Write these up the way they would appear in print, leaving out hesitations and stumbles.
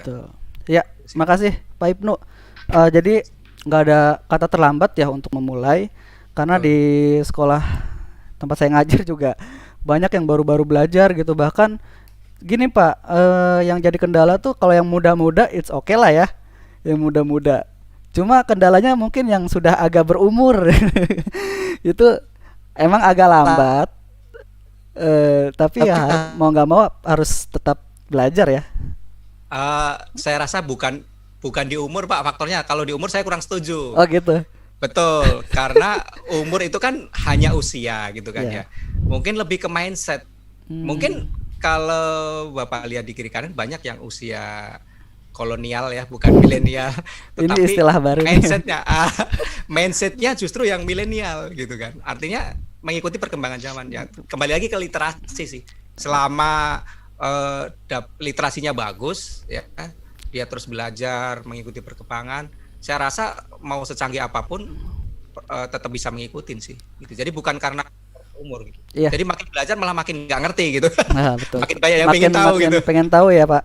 Tuh. Ya, makasih Pak Ibnu. Jadi nggak ada kata terlambat ya untuk memulai, karena di Betul. sekolah tempat saya ngajar juga banyak yang baru-baru belajar gitu. Bahkan gini Pak, yang jadi kendala tuh kalau yang muda-muda it's okay lah ya, yang muda-muda. Cuma kendalanya mungkin yang sudah agak berumur itu emang agak lambat, tapi Tapi ya mau nggak mau harus tetap belajar ya. saya rasa bukan bukan di umur Pak faktornya. Kalau di umur saya kurang setuju. Oh gitu. Betul, karena umur itu kan hanya usia gitu kan Ya. ya. Mungkin lebih ke mindset. Mungkin Hmm. kalau Bapak lihat di kiri kanan banyak yang usia kolonial ya, bukan milenial, Ini tetapi istilah baru nih. mindsetnya mindsetnya justru yang milenial gitu kan. Artinya mengikuti perkembangan zaman ya. Kembali lagi ke literasi sih. Selama literasinya bagus ya, dia terus belajar mengikuti perkembangan. Saya rasa mau secanggih apapun tetap bisa ngikutin sih gitu. Jadi bukan karena umur gitu. Iya. Jadi makin belajar malah makin nggak ngerti gitu. Nah, betul. Makin banyak yang Makin pengen tahu makin gitu. pengen tahu ya, Pak.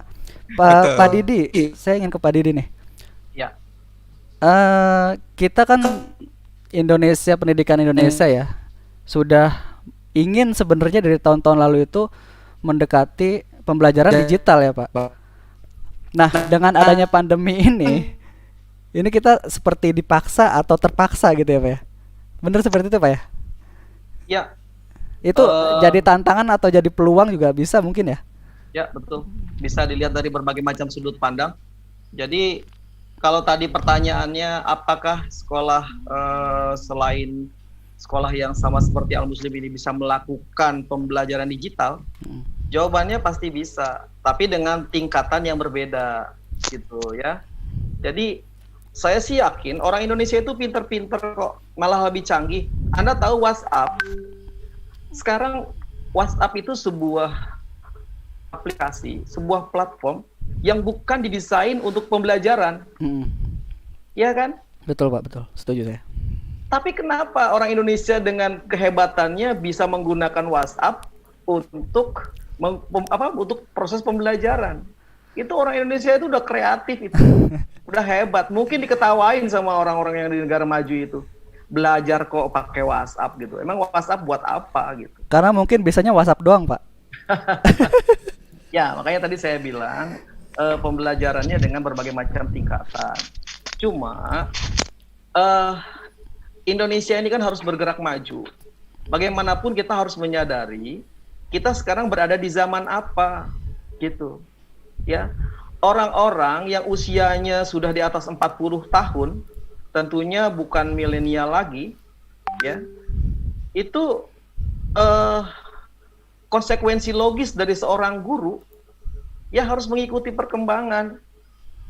Pak Betul. Didi, saya ingin ke Pak Didi nih. Ya, Kita kan Indonesia, pendidikan Indonesia ya, sudah ingin sebenarnya dari tahun-tahun lalu itu mendekati pembelajaran digital ya, Pak. Nah, dengan adanya pandemi ini kita seperti dipaksa atau terpaksa gitu ya, Pak ya. Bener seperti itu, Pak ya? ya, Itu eh, jadi tantangan atau jadi peluang juga bisa mungkin ya? ya betul. Bisa dilihat dari berbagai macam sudut pandang. Jadi kalau tadi pertanyaannya apakah sekolah selain sekolah yang sama seperti Al Muslim ini bisa melakukan pembelajaran digital? Hmm. Jawabannya pasti bisa, tapi dengan tingkatan yang berbeda gitu ya. Jadi saya sih yakin orang Indonesia itu pinter-pinter kok, malah lebih canggih. Anda tahu WhatsApp? Sekarang WhatsApp itu sebuah aplikasi, sebuah platform yang bukan didesain untuk pembelajaran, Hmm. ya kan? Betul Pak, betul. Setuju saya. Tapi kenapa orang Indonesia dengan kehebatannya bisa menggunakan WhatsApp untuk untuk proses pembelajaran? Itu orang Indonesia itu udah kreatif itu, udah hebat. Mungkin diketawain sama orang-orang yang di negara maju itu. Belajar kok pakai WhatsApp gitu. Emang WhatsApp buat apa gitu? Karena mungkin biasanya WhatsApp doang, Pak. Ya, makanya tadi saya bilang pembelajarannya dengan berbagai macam tingkatan. Cuma eh, Indonesia ini kan harus bergerak maju. Bagaimanapun kita harus menyadari kita sekarang berada di zaman apa, gitu. Ya, orang-orang yang usianya sudah di atas 40 tahun, tentunya bukan milenial lagi, ya. Itu eh, konsekuensi logis dari seorang guru ya harus mengikuti perkembangan.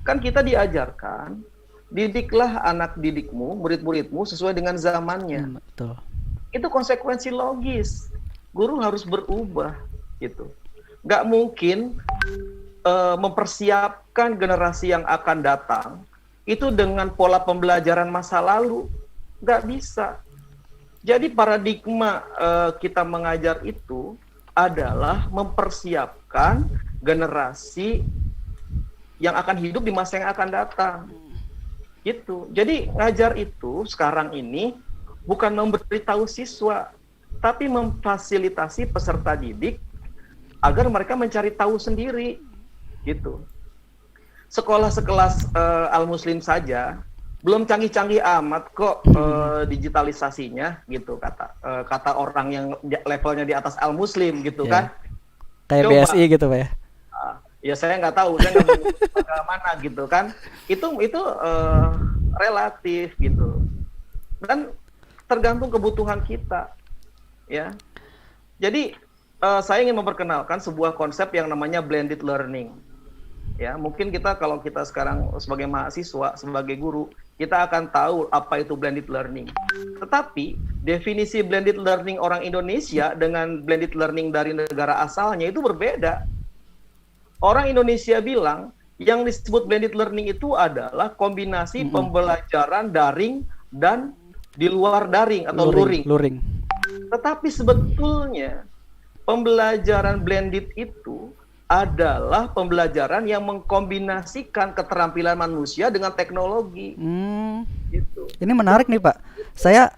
Kan kita diajarkan, didiklah anak didikmu, murid-muridmu sesuai dengan zamannya. Betul. Itu konsekuensi logis. Guru harus berubah gitu. Nggak mungkin mempersiapkan generasi yang akan datang itu dengan pola pembelajaran masa lalu. Nggak bisa. Jadi paradigma kita mengajar itu adalah mempersiapkan generasi yang akan hidup di masa yang akan datang. Gitu. Jadi ngajar itu sekarang ini bukan memberitahu siswa, tapi memfasilitasi peserta didik agar mereka mencari tahu sendiri. Gitu. Sekolah sekelas Al Muslim saja belum canggih-canggih amat kok digitalisasinya gitu kata orang yang levelnya di atas Al Muslim gitu Ya. kan. Kayak Coba BSI gitu, Pak ya. ya saya nggak tahu, saya nggak mau ke mana gitu kan. Itu relatif gitu. Dan tergantung kebutuhan kita ya. Jadi saya ingin memperkenalkan sebuah konsep yang namanya blended learning. Ya, mungkin kalau kita sekarang sebagai mahasiswa, sebagai guru, kita akan tahu apa itu blended learning. Tetapi definisi blended learning orang Indonesia dengan blended learning dari negara asalnya itu berbeda. Orang Indonesia bilang yang disebut blended learning itu adalah kombinasi pembelajaran daring dan di luar daring atau luring. Luring. Tetapi sebetulnya pembelajaran blended itu adalah pembelajaran yang mengkombinasikan keterampilan manusia dengan teknologi. Gitu. Ini menarik nih Pak. Saya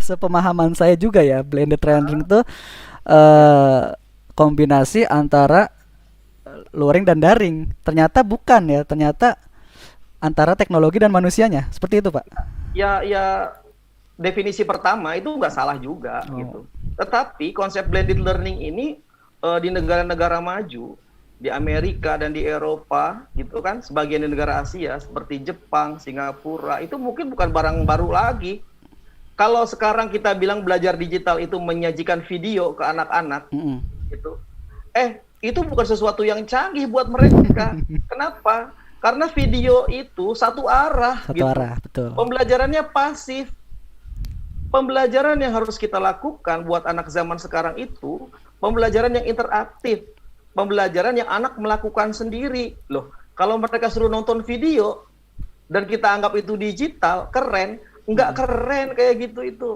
sepemahaman saya juga ya, blended learning itu kombinasi antara luring dan daring. Ternyata bukan ya, ternyata antara teknologi dan manusianya. Seperti itu Pak. Ya definisi pertama itu nggak salah juga gitu. Tetapi konsep blended learning ini di negara-negara maju, di Amerika dan di Eropa gitu kan, sebagian di negara Asia seperti Jepang, Singapura, itu mungkin bukan barang baru lagi. Kalau sekarang kita bilang belajar digital itu menyajikan video ke anak-anak gitu. Itu bukan sesuatu yang canggih buat mereka. Kenapa? Karena video itu satu arah gitu. Betul. Pembelajarannya pasif. Pembelajaran yang harus kita lakukan buat anak zaman sekarang itu pembelajaran yang interaktif, pembelajaran yang anak melakukan sendiri. Loh, kalau mereka suruh nonton video dan kita anggap itu digital, keren, nggak keren kayak gitu itu.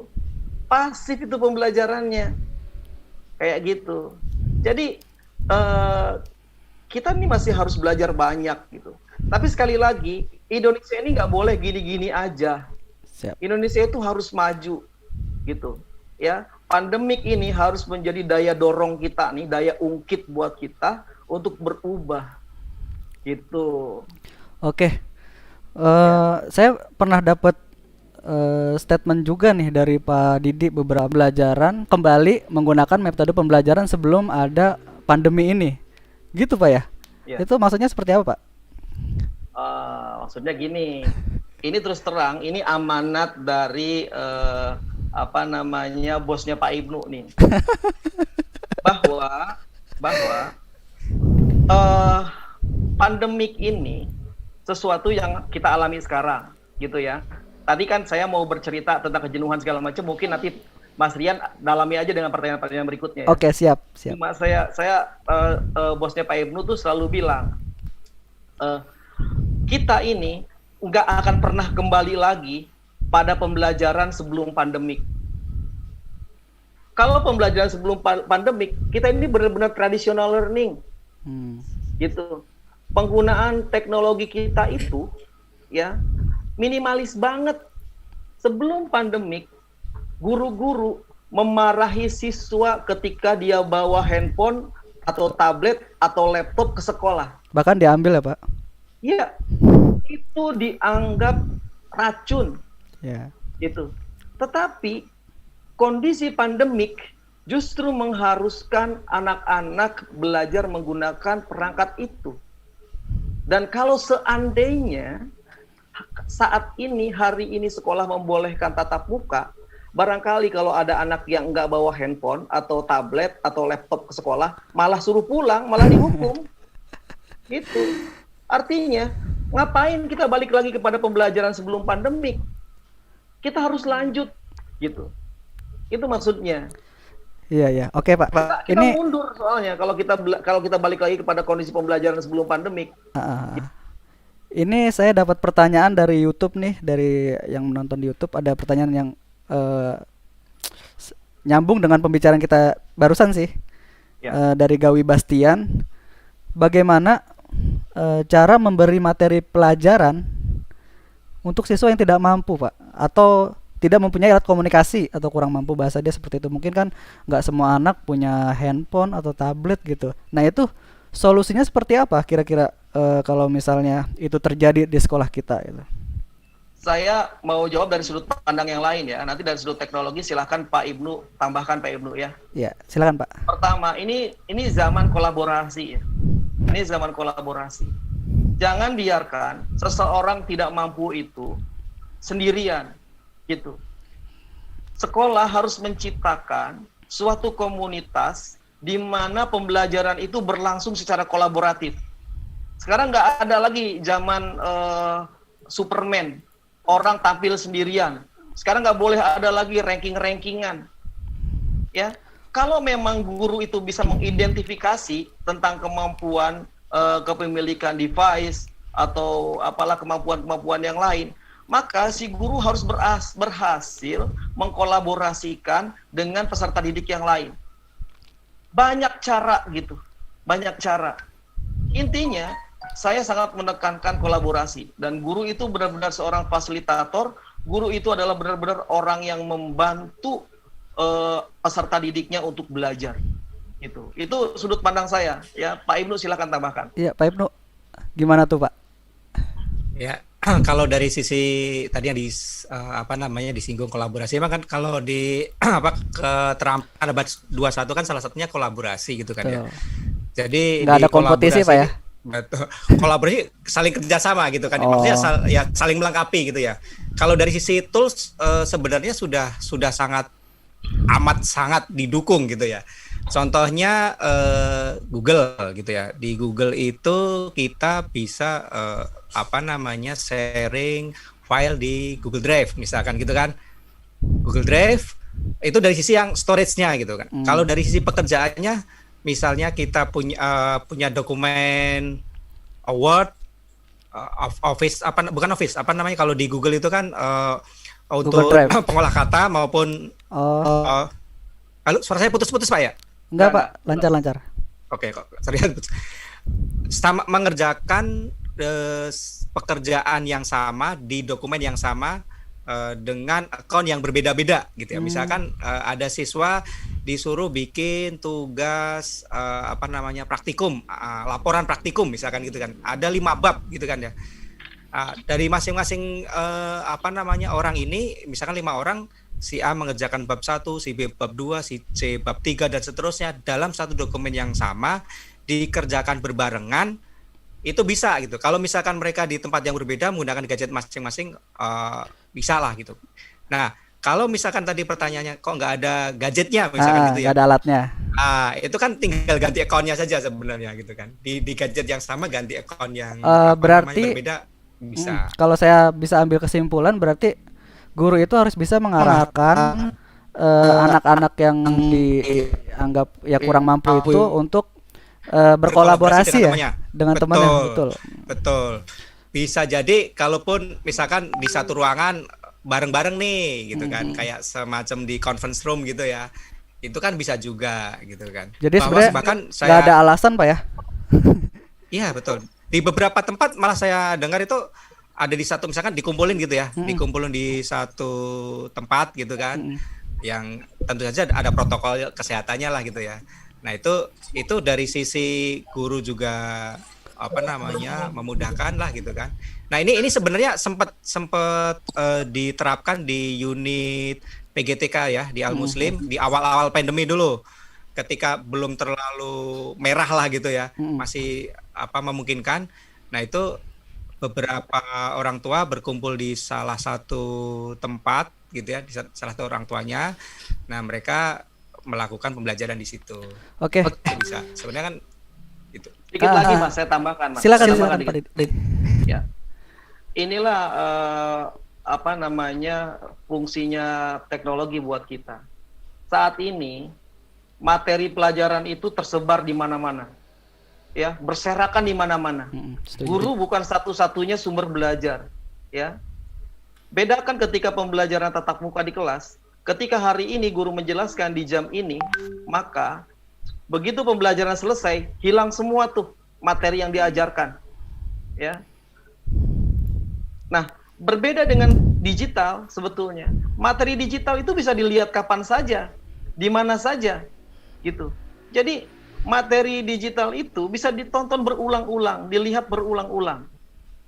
Pasif itu pembelajarannya. Kayak gitu. Jadi kita nih masih harus belajar banyak gitu. Tapi sekali lagi, Indonesia ini nggak boleh gini-gini aja. Siap. Indonesia itu harus maju gitu. Ya, pandemik ini harus menjadi daya dorong kita nih, daya ungkit buat kita untuk berubah gitu. Oke. Saya pernah dapat statement juga nih dari Pak Didi, beberapa pembelajaran kembali menggunakan metode pembelajaran sebelum ada pandemi ini. Gitu Pak ya? Ya. Itu maksudnya seperti apa Pak? Maksudnya gini, ini terus terang, ini amanat dari bosnya Pak Ibnu nih, bahwa pandemik ini sesuatu yang kita alami sekarang, gitu ya. Tadi kan saya mau bercerita tentang kejenuhan segala macam, mungkin nanti Mas Rian dalami aja dengan pertanyaan-pertanyaan berikutnya. Ya. Oke, siap. Cuma saya bosnya Pak Ibnu tuh selalu bilang, kita ini nggak akan pernah kembali lagi pada pembelajaran sebelum pandemik. Kalau pembelajaran sebelum pandemik, kita ini benar-benar traditional learning, gitu. Penggunaan teknologi kita itu, ya, minimalis banget. Sebelum pandemik, guru-guru memarahi siswa ketika dia bawa handphone atau tablet atau laptop ke sekolah. Bahkan diambil ya Pak? Iya, itu dianggap racun. Ya. Gitu. Tetapi kondisi pandemik justru mengharuskan anak-anak belajar menggunakan perangkat itu. Dan kalau seandainya saat ini, hari ini sekolah membolehkan tatap muka, barangkali kalau ada anak yang nggak bawa handphone atau tablet atau laptop ke sekolah, malah suruh pulang, malah dihukum. Gitu. Artinya, ngapain kita balik lagi kepada pembelajaran sebelum pandemik? Kita harus lanjut, gitu. Itu maksudnya. Iya. Oke Pak. Kita mundur soalnya kalau kita balik lagi kepada kondisi pembelajaran sebelum pandemik. Ini saya dapat pertanyaan dari YouTube nih, dari yang menonton di YouTube, ada pertanyaan yang nyambung dengan pembicaraan kita barusan sih. Ya. Dari Gawi Bastian, bagaimana cara memberi materi pelajaran untuk siswa yang tidak mampu Pak, atau tidak mempunyai alat komunikasi atau kurang mampu, bahasa dia seperti itu. Mungkin kan nggak semua anak punya handphone atau tablet gitu. Nah itu solusinya seperti apa kira-kira kalau misalnya itu terjadi di sekolah kita gitu? Saya mau jawab dari sudut pandang yang lain ya. Nanti dari sudut teknologi silahkan Pak Ibnu tambahkan Pak Ibnu ya. Iya, silakan Pak. Pertama, ini zaman kolaborasi ya. Ini zaman kolaborasi. Jangan biarkan seseorang tidak mampu itu sendirian gitu. Sekolah harus menciptakan suatu komunitas di mana pembelajaran itu berlangsung secara kolaboratif. Sekarang nggak ada lagi zaman Superman, orang tampil sendirian. Sekarang nggak boleh ada lagi ranking-rankingan. Ya, kalau memang guru itu bisa mengidentifikasi tentang kemampuan kepemilikan device atau apalah kemampuan-kemampuan yang lain, maka si guru harus berhasil mengkolaborasikan dengan peserta didik yang lain. Banyak cara gitu, banyak cara. intinya saya sangat menekankan kolaborasi, dan guru itu benar-benar seorang fasilitator. Guru itu adalah benar-benar orang yang membantu peserta didiknya untuk belajar. Itu sudut pandang saya. Ya, Pak Ibnu silakan tambahkan. Iya, Pak Ibnu, gimana tuh Pak? Ya, kalau dari sisi tadi yang disinggung kolaborasi, emang kan kalau di keterampilan abad 21 kan salah satunya kolaborasi gitu kan ya. Betul. Jadi Nggak di ada kompetisi, kolaborasi Pak, ya? betul. Kolaborasi saling kerjasama gitu kan. Oh. Maksudnya saling melengkapi gitu ya. Kalau dari sisi tools sebenarnya sudah sangat didukung gitu ya. Contohnya Google gitu ya. Di Google itu kita bisa sharing file di Google Drive misalkan gitu kan. Google Drive itu dari sisi yang storage-nya gitu kan. Kalau dari sisi pekerjaannya, misalnya kita punya dokumen Word, Office, kalau di Google itu kan untuk pengolah kata maupun Halo, suara saya putus-putus Pak ya? Enggak Pak, lancar-lancar. Oke, kok serius. Sama mengerjakan pekerjaan yang sama di dokumen yang sama dengan akun yang berbeda-beda gitu ya. Misalkan ada siswa disuruh bikin tugas praktikum, laporan praktikum misalkan gitu kan. Ada 5 bab gitu kan ya. Dari masing-masing orang ini, misalkan 5 orang, si A mengerjakan bab 1, si B bab 2, si C bab 3 dan seterusnya dalam satu dokumen yang sama, dikerjakan berbarengan, itu bisa gitu. Kalau misalkan mereka di tempat yang berbeda menggunakan gadget masing-masing, bisa lah gitu. Nah, kalau misalkan tadi pertanyaannya kok nggak ada gadgetnya misalkan gitu ya. Nggak ada alatnya. Itu kan tinggal ganti akunnya saja sebenarnya gitu kan. Di gadget yang sama ganti akun yang berarti berbeda bisa. Kalau saya bisa ambil kesimpulan, berarti guru itu harus bisa mengarahkan anak-anak yang dianggap ya kurang mampu itu untuk berkolaborasi ya dengan temannya. Betul. Bisa jadi kalaupun misalkan di satu ruangan bareng-bareng nih gitu kan, kayak semacam di conference room gitu ya. Itu kan bisa juga gitu kan. Jadi sebenarnya nggak ada alasan Pak ya? Iya betul. Di beberapa tempat malah saya dengar itu ada di satu, misalkan dikumpulin gitu ya, dikumpulin di satu tempat gitu kan, yang tentu saja ada protokol kesehatannya lah gitu ya. Nah itu dari sisi guru juga memudahkan lah gitu kan. Nah ini sebenarnya sempat diterapkan di unit PGTK ya di Al Muslim di awal-awal pandemi dulu, ketika belum terlalu merah lah gitu ya, masih memungkinkan. Nah itu beberapa orang tua berkumpul di salah satu tempat gitu ya, di salah satu orang tuanya. Nah mereka melakukan pembelajaran di situ. Oke. Bisa. Sebenarnya kan itu. Sedikit lagi Mas, saya tambahkan Mas. Silakan Pak Didit. Ya. Inilah fungsinya teknologi buat kita. Saat ini materi pelajaran itu tersebar di mana-mana. Ya, berserakan di mana-mana. Guru bukan satu-satunya sumber belajar, ya. Bedakan ketika pembelajaran tatap muka di kelas. Ketika hari ini guru menjelaskan di jam ini, maka begitu pembelajaran selesai, hilang semua tuh materi yang diajarkan, ya. Nah, berbeda dengan digital sebetulnya. Materi digital itu bisa dilihat kapan saja, di mana saja, gitu. Jadi materi digital itu bisa ditonton berulang-ulang, dilihat berulang-ulang.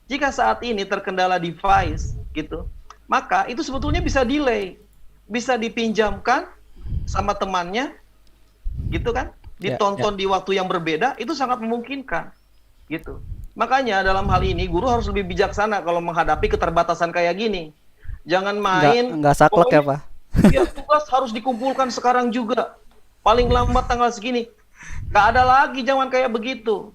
Jika saat ini terkendala device gitu, maka itu sebetulnya bisa delay, bisa dipinjamkan sama temannya, gitu kan? Ditonton di waktu yang berbeda, itu sangat memungkinkan, gitu. Makanya dalam hal ini guru harus lebih bijaksana kalau menghadapi keterbatasan kayak gini. Jangan main. Nggak saklek ya Pak? Ya tugas harus dikumpulkan sekarang juga. Paling lambat tanggal segini. Nggak ada lagi zaman kayak begitu.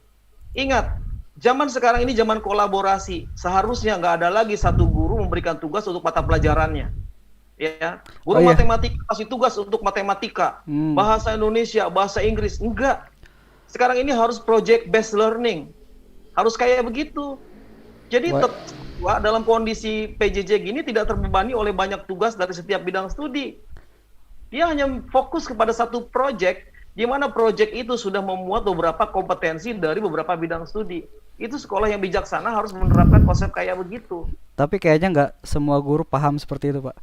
Ingat, zaman sekarang ini zaman kolaborasi. Seharusnya nggak ada lagi satu guru memberikan tugas untuk mata pelajarannya. Ya, guru matematika kasih tugas untuk matematika, bahasa Indonesia, bahasa Inggris. Enggak. Sekarang ini harus project based learning. Harus kayak begitu. Jadi dalam kondisi PJJ gini tidak terbebani oleh banyak tugas dari setiap bidang studi. Dia hanya fokus kepada satu project di mana proyek itu sudah memuat beberapa kompetensi dari beberapa bidang studi. Itu sekolah yang bijaksana harus menerapkan konsep kayak begitu. Tapi kayaknya nggak semua guru paham seperti itu, Pak.